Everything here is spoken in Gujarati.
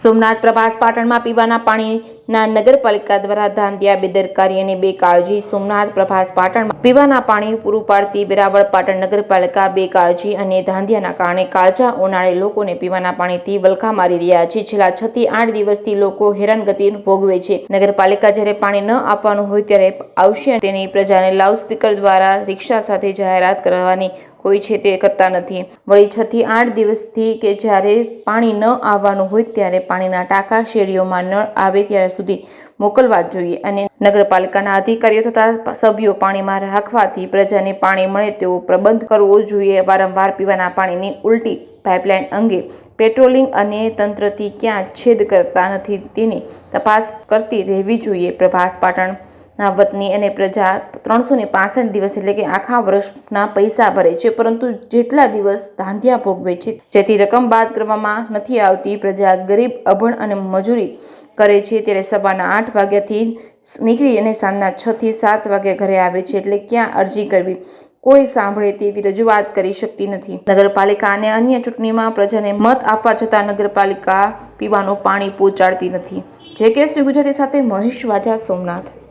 સોમનાથ પ્રભાસ પાટણમાં પીવાના પાણીના નગરપાલિકા દ્વારા ધાંધિયા બેદરકારી અને બેકાળજી. સોમનાથ પ્રભાસ પાટણમાં પીવાના પાણી પૂરું પાડતી વેરાવળ પાટણ નગરપાલિકા બેકાળજી અને ધાંધિયાના કારણે કાળજા ઉનાળે લોકોને પીવાના પાણીથી વલખા મારી રહ્યા છે. છેલ્લા 6 થી 8 દિવસથી લોકો હેરાનગતિ ભોગવે છે. નગરપાલિકા જ્યારે પાણી ન આપવાનું હોય ત્યારે આવશે તેની પ્રજાને લાઉડસ્પીકર દ્વારા રિક્ષા સાથે જાહેરાત કરવાની કોઈ છે તે કરતા નથી. વળી 6 થી 8 દિવસથી કે જ્યારે પાણી ન આવવાનું હોય ત્યારે પાણીના ટાંકા શેરીઓમાં ન આવે ત્યારે સુધી મોકલવા જોઈએ અને નગરપાલિકાના અધિકારીઓ તથા સભ્યો પાણીમાં રાખવાથી પ્રજાને પાણી મળે તેવો પ્રબંધ કરવો જોઈએ. વારંવાર પીવાના પાણીની ઉલટી પાઇપલાઇન અંગે પેટ્રોલિંગ અને તંત્રથી ક્યાં છેદ કરતા નથી તેની તપાસ કરતી રહેવી જોઈએ. પ્રભાસ પાટણના વતની અને પ્રજા 365 દિવસ એટલે કે આખા વર્ષના પૈસા ભરે છે, પરંતુ જેટલા દિવસ ધાંધિયા ભોગવે છે જેથી રકમ બાદ કરવામાં નથી આવતી. પ્રજા ગરીબ, અભણ અને મજૂરી કરે છે ત્યારે સવારના 8 વાગ્યાથી નીકળી અને સાંજના 6 થી 7 વાગે ઘરે આવે છે, એટલે ક્યાં અરજી કરવી કોઈ સાંભળે તેવી રજૂઆત કરી શકતી નથી. નગરપાલિકા અને અન્ય ચૂંટણીમાં પ્રજાને મત આપવા છતાં નગરપાલિકા પીવાનું પાણી પહોંચાડતી નથી. જે કે શ્રી ગુજરાતી સાથે મહેશ વાજા, સોમનાથ.